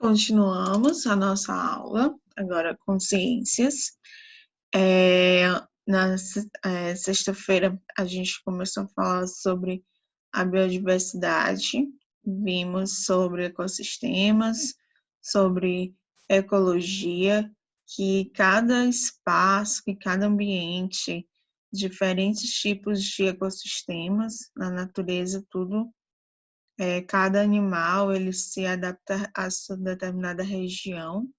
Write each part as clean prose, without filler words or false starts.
Continuamos a nossa aula, agora com ciências. Na sexta-feira, a gente começou a falar sobre a biodiversidade, vimos sobre ecossistemas, sobre ecologia, que cada espaço, que cada ambiente, diferentes tipos de ecossistemas na natureza, tudo cada animal ele se adapta a sua determinada região.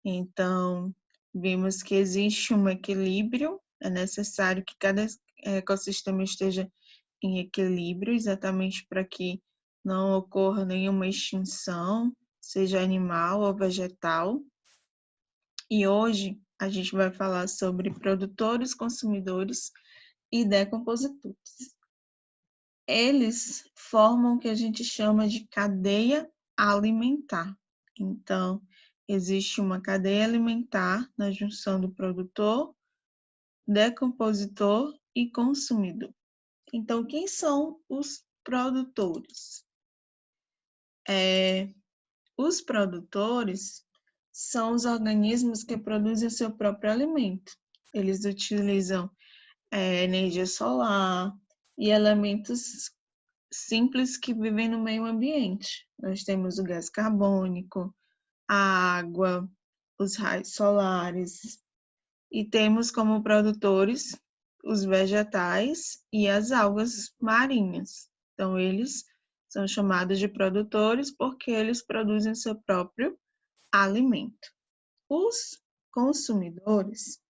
Então, vimos que existe um equilíbrio, é necessário que cada ecossistema esteja em equilíbrio, exatamente para que não ocorra nenhuma extinção, seja animal ou vegetal. E hoje a gente vai falar sobre produtores, consumidores e decompositores. Eles formam o que a gente chama de cadeia alimentar. Então, existe uma cadeia alimentar na junção do produtor, decompositor e consumidor. Então, quem são os produtores? Os produtores são os organismos que produzem seu próprio alimento. Eles utilizam energia solar e elementos simples que vivem no meio ambiente. Nós temos o gás carbônico, a água, os raios solares, e temos como produtores os vegetais e as algas marinhas. Então, eles são chamados de produtores porque eles produzem seu próprio alimento. Os consumidores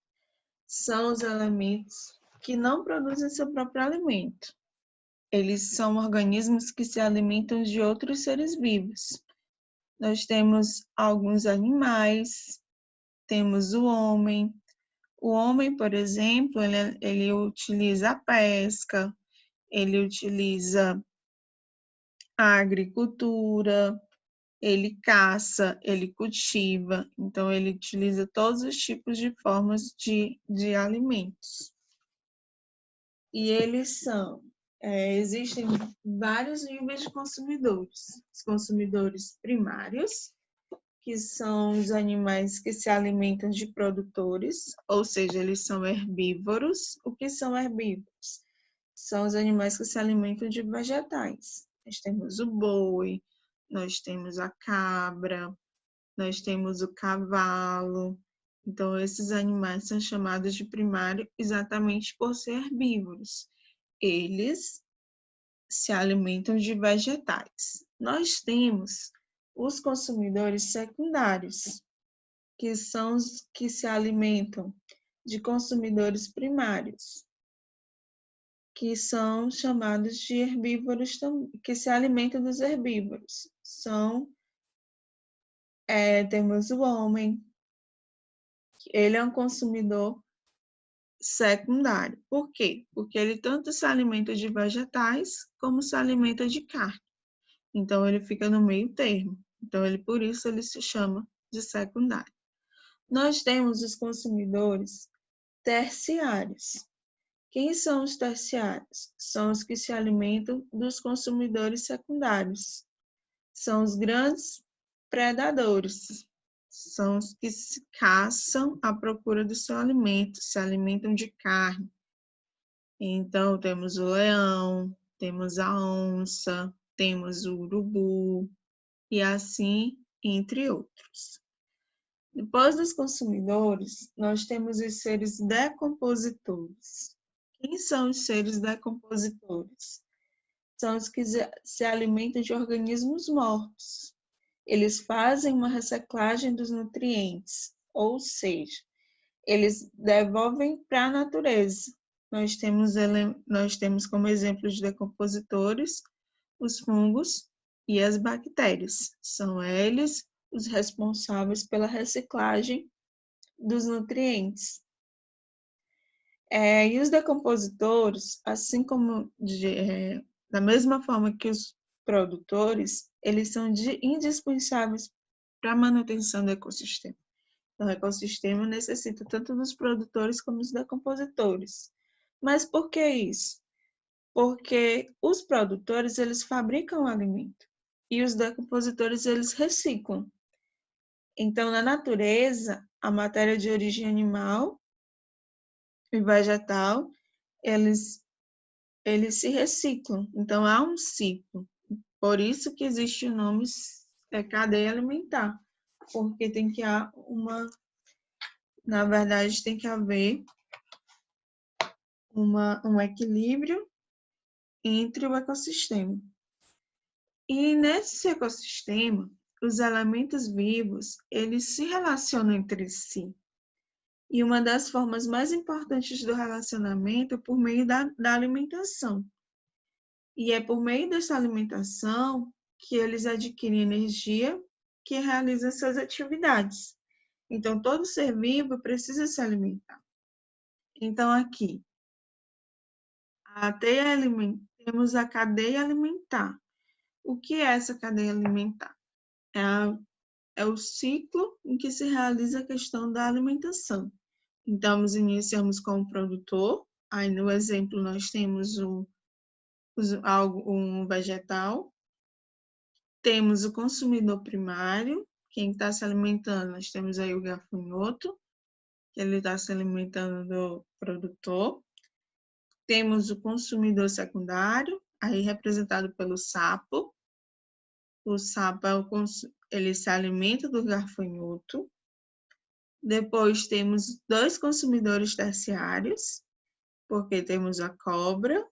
são os elementos que não produzem seu próprio alimento. Eles são organismos que se alimentam de outros seres vivos. Nós temos alguns animais, temos o homem. O homem, por exemplo, ele utiliza a pesca, ele utiliza a agricultura, ele caça, ele cultiva. Então, ele utiliza todos os tipos de formas de alimentos. E eles são existem vários níveis de consumidores. Os consumidores primários, que são os animais que se alimentam de produtores, ou seja, eles são herbívoros. O que são herbívoros? São os animais que se alimentam de vegetais. Nós temos o boi, nós temos a cabra, nós temos o cavalo. Então, esses animais são chamados de primário exatamente por ser herbívoros. Eles se alimentam de vegetais. Nós temos os consumidores secundários, que são os que se alimentam de consumidores primários, que são chamados de herbívoros, que se alimentam dos herbívoros. Temos o homem, ele é um consumidor secundário. Por quê? Porque ele tanto se alimenta de vegetais como se alimenta de carne. Então, ele fica no meio termo. Então, por isso ele se chama de secundário. Nós temos os consumidores terciários. Quem são os terciários? São os que se alimentam dos consumidores secundários. São os grandes predadores. São os que se caçam à procura do seu alimento, se alimentam de carne. Então, temos o leão, temos a onça, temos o urubu, e assim, entre outros. Depois dos consumidores, nós temos os seres decompositores. Quem são os seres decompositores? São os que se alimentam de organismos mortos. Eles fazem uma reciclagem dos nutrientes, ou seja, eles devolvem para a natureza. Nós temos como exemplo de decompositores os fungos e as bactérias. São eles os responsáveis pela reciclagem dos nutrientes. E os decompositores, assim como da mesma forma que os produtores, eles são indispensáveis para a manutenção do ecossistema. Então, o ecossistema necessita tanto dos produtores como dos decompositores. Mas por que isso? Porque os produtores, eles fabricam o alimento e os decompositores, eles reciclam. Então, na natureza, a matéria de origem animal e vegetal, eles se reciclam. Então, há um ciclo. Por isso que existe o nome cadeia alimentar, porque tem que haver na verdade, tem que haver um equilíbrio entre o ecossistema. E nesse ecossistema, os elementos vivos, eles se relacionam entre si. E uma das formas mais importantes do relacionamento é por meio da alimentação. E é por meio dessa alimentação que eles adquirem energia que realizam suas atividades. Então, todo ser vivo precisa se alimentar. Então, aqui, temos a cadeia alimentar. O que é essa cadeia alimentar? É o ciclo em que se realiza a questão da alimentação. Então, nós iniciamos com o produtor. Aí, no exemplo, nós temos um vegetal. Temos o consumidor primário, quem está se alimentando. Nós temos aí o gafanhoto, que ele está se alimentando do produtor. Temos o consumidor secundário, aí representado pelo sapo. O sapo ele se alimenta do gafanhoto. Depois temos 2 consumidores terciários, porque temos a cobra,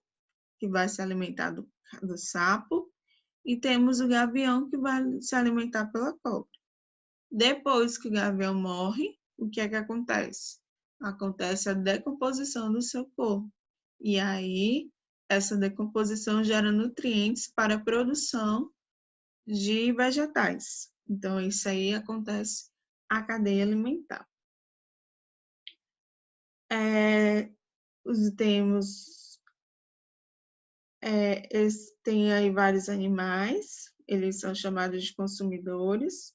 que vai se alimentar do sapo, e temos o gavião, que vai se alimentar pela cobra. Depois que o gavião morre, o que é que acontece? Acontece a decomposição do seu corpo. E aí, essa decomposição gera nutrientes para a produção de vegetais. Então, isso aí acontece a cadeia alimentar. Tem aí vários animais, eles são chamados de consumidores.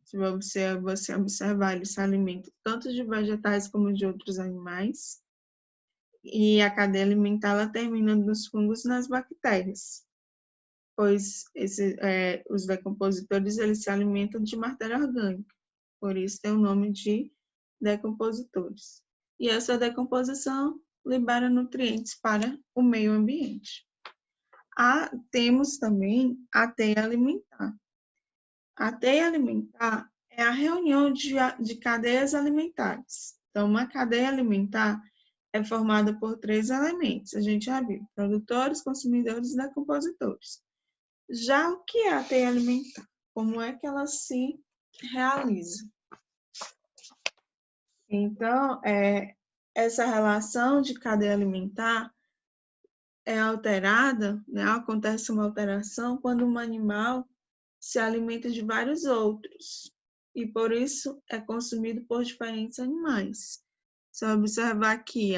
Se você observar, eles se alimentam tanto de vegetais como de outros animais. E a cadeia alimentar ela termina nos fungos e nas bactérias, pois os decompositores eles se alimentam de matéria orgânica, por isso tem o nome de decompositores. E essa decomposição libera nutrientes para o meio ambiente. Temos também a teia alimentar. A teia alimentar é a reunião de cadeias alimentares. Então, uma cadeia alimentar é formada por 3 elementos. A gente já viu: produtores, consumidores e decompositores. Já o que é a teia alimentar? Como é que ela se realiza? Então, essa relação de cadeia alimentar é alterada, né? Acontece uma alteração quando um animal se alimenta de vários outros, e por isso é consumido por diferentes animais. Se eu observar aqui,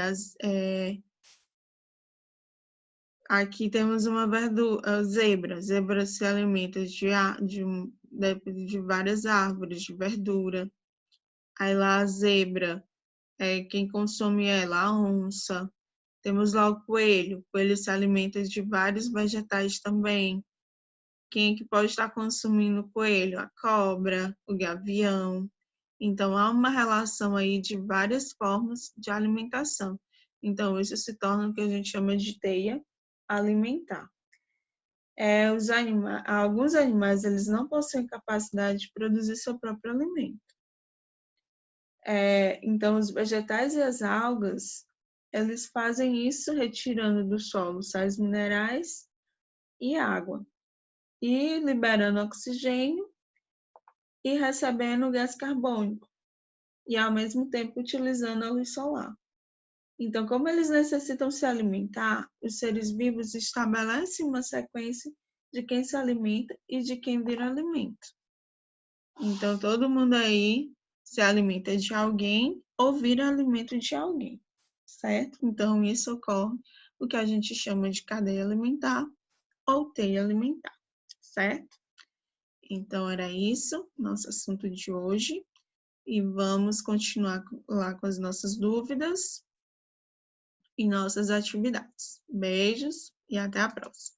aqui temos uma zebra. Zebra se alimenta de várias árvores, de verdura. Aí lá a zebra, quem consome ela, a onça. Temos lá o coelho. O coelho se alimenta de vários vegetais também. Quem é que pode estar consumindo o coelho? A cobra, o gavião. Então, há uma relação aí de várias formas de alimentação. Então, isso se torna o que a gente chama de teia alimentar. Alguns animais eles não possuem capacidade de produzir seu próprio alimento. Então, os vegetais e as algas, eles fazem isso retirando do solo sais minerais e água, e liberando oxigênio e recebendo gás carbônico, e ao mesmo tempo utilizando a luz solar. Então, como eles necessitam se alimentar, os seres vivos estabelecem uma sequência de quem se alimenta e de quem vira alimento. Então, todo mundo aí se alimenta de alguém ou vira alimento de alguém, certo? Então, isso ocorre o que a gente chama de cadeia alimentar ou teia alimentar, certo? Então, era isso, nosso assunto de hoje. E vamos continuar lá com as nossas dúvidas e nossas atividades. Beijos e até a próxima.